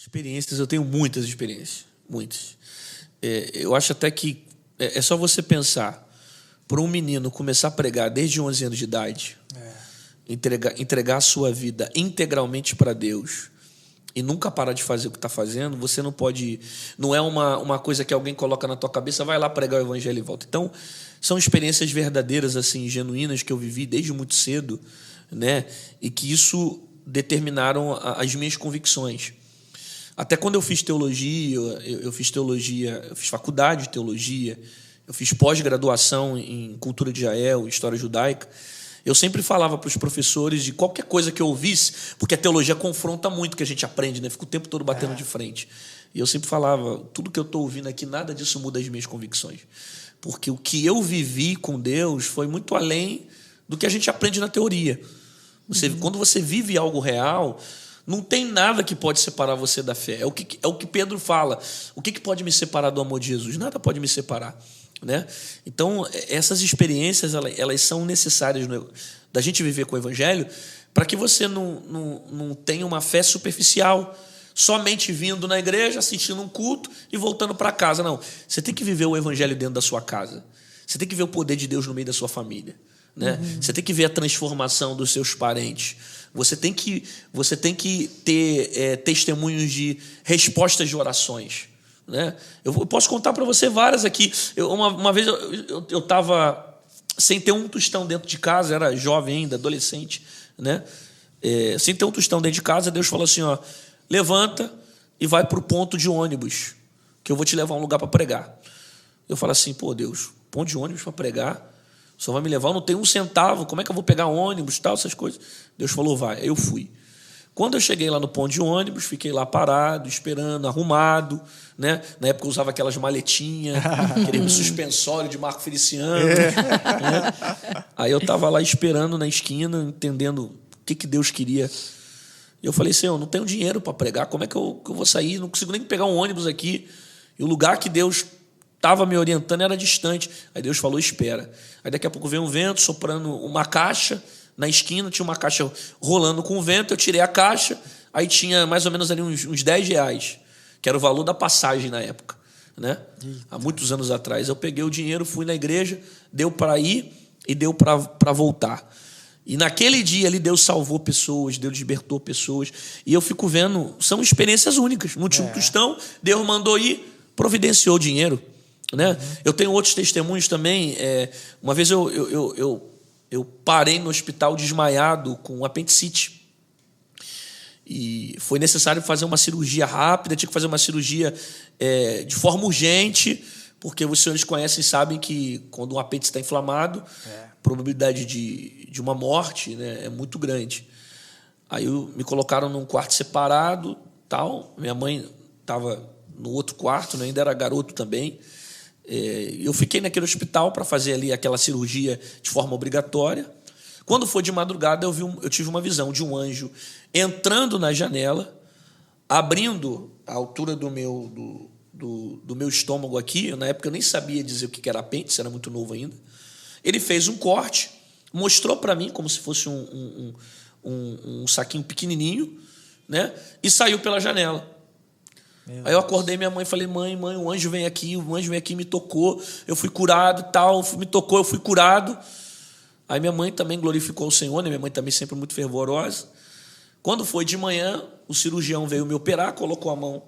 Experiências, eu tenho muitas experiências, muitas. Eu acho até que é só você pensar, para um menino começar a pregar desde 11 anos de idade, entregar a sua vida integralmente para Deus e nunca parar de fazer o que está fazendo, você não pode... Não é uma coisa que alguém coloca na tua cabeça, vai lá pregar o evangelho e volta. Então, são experiências verdadeiras, assim, genuínas, que eu vivi desde muito cedo, né? E que isso determinaram as minhas convicções. Até quando eu fiz teologia, eu fiz faculdade de teologia, eu fiz pós-graduação em cultura de Israel, história judaica, eu sempre falava para os professores de qualquer coisa que eu ouvisse, porque a teologia confronta muito o que a gente aprende, né? Fica o tempo todo batendo de frente. E eu sempre falava, tudo que eu estou ouvindo aqui, nada disso muda as minhas convicções. Porque o que eu vivi com Deus foi muito além do que a gente aprende na teoria. Quando você vive algo real... Não tem nada que pode separar você da fé. É o que Pedro fala. O que pode me separar do amor de Jesus? Nada pode me separar, né? Então, essas experiências elas são necessárias da gente viver com o Evangelho para que você não tenha uma fé superficial, somente vindo na igreja, assistindo um culto e voltando para casa. Não. Você tem que viver o Evangelho dentro da sua casa. Você tem que ver o poder de Deus no meio da sua família, né? Você tem que ver a transformação dos seus parentes. Você tem que ter testemunhos de respostas de orações, né? Eu posso contar para você várias aqui. Uma vez eu estava sem ter um tostão dentro de casa, era jovem ainda, adolescente, né? Sem ter um tostão dentro de casa, Deus falou assim, ó, levanta e vai para o ponto de ônibus, que eu vou te levar a um lugar para pregar. Eu falo assim, pô, Deus, ponto de ônibus para pregar? Só vai me levar, eu não tenho um centavo, como é que eu vou pegar ônibus, tal, essas coisas? Deus falou, vai. Aí eu fui. Quando eu cheguei lá no ponto de ônibus, fiquei lá parado, esperando, arrumado, né? Na época eu usava aquelas maletinhas, aquele suspensório de Marco Feliciano. Né? Aí eu estava lá esperando na esquina, entendendo o que Deus queria. E eu falei, Senhor, não tenho dinheiro para pregar, como é que eu vou sair? Não consigo nem pegar um ônibus aqui. E o lugar que Deus estava me orientando era distante. Aí Deus falou, espera. Aí daqui a pouco veio um vento soprando uma caixa. Na esquina tinha uma caixa rolando com o vento. Eu tirei a caixa. Aí tinha mais ou menos ali uns 10 reais, que era o valor da passagem na época, né? Há muitos anos atrás. Eu peguei o dinheiro, fui na igreja, deu para ir e deu para voltar. E naquele dia ali Deus salvou pessoas, Deus libertou pessoas. E eu fico vendo, são experiências únicas. Não tinha um tostão, Deus mandou ir, providenciou o dinheiro. Né? Eu tenho outros testemunhos também. Uma vez eu parei no hospital desmaiado com apendicite. E foi necessário fazer uma cirurgia rápida, tinha que fazer uma cirurgia de forma urgente, porque os senhores conhecem e sabem que quando um apêndice está inflamado, a probabilidade de uma morte, né, é muito grande. Aí me colocaram num quarto separado, tal. Minha mãe estava no outro quarto, né, ainda era garoto também. Eu fiquei naquele hospital para fazer ali aquela cirurgia de forma obrigatória. Quando foi de madrugada, eu tive uma visão de um anjo entrando na janela, abrindo a altura do meu estômago aqui. Na época eu nem sabia dizer o que era apêndice, era muito novo ainda. Ele fez um corte, mostrou para mim como se fosse um saquinho pequenininho, né? E saiu pela janela. Aí eu acordei minha mãe e falei, mãe, o anjo vem aqui, me tocou, eu fui curado, tal, me tocou, eu fui curado. Aí minha mãe também glorificou o Senhor, né? Minha mãe também sempre muito fervorosa. Quando foi de manhã, o cirurgião veio me operar, colocou a mão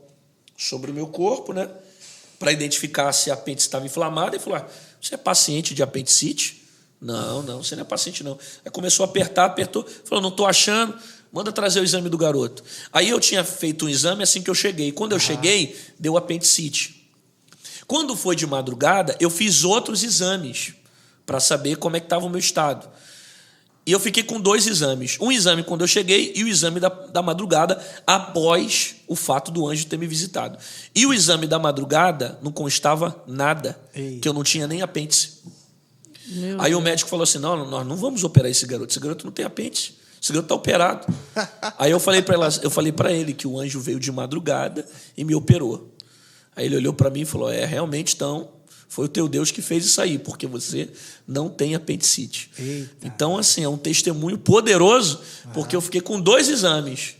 sobre o meu corpo, né? Para identificar se a apêndice estava inflamada, e falou, você é paciente de apendicite? Não, você não é paciente não. Aí começou a apertou, falou, não estou achando. Manda trazer o exame do garoto. Aí eu tinha feito um exame assim que eu cheguei. Quando eu cheguei, deu apendicite. Quando foi de madrugada, eu fiz outros exames para saber como é que estava o meu estado. E eu fiquei com 2 exames. Um exame quando eu cheguei e o exame da madrugada após o fato do anjo ter me visitado. E o exame da madrugada não constava nada, que eu não tinha nem apêndice. Aí o médico falou assim, não, nós não vamos operar esse garoto não tem apêndice. Esse garoto está operado. Aí eu falei para ele que o anjo veio de madrugada e me operou. Aí ele olhou para mim e falou, realmente, então, foi o teu Deus que fez isso aí, porque você não tem apendicite. Eita. Então, assim, é um testemunho poderoso, porque eu fiquei com 2 exames.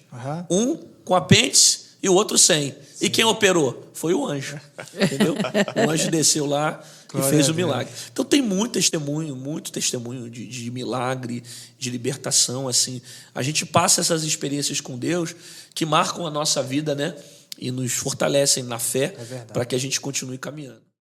Um com apêndice e o outro 100. Sim. E quem operou? Foi o anjo. Entendeu? O anjo desceu lá e fez o milagre. Então tem muito testemunho de milagre, de libertação. Assim. A gente passa essas experiências com Deus que marcam a nossa vida, né? E nos fortalecem na fé para que a gente continue caminhando.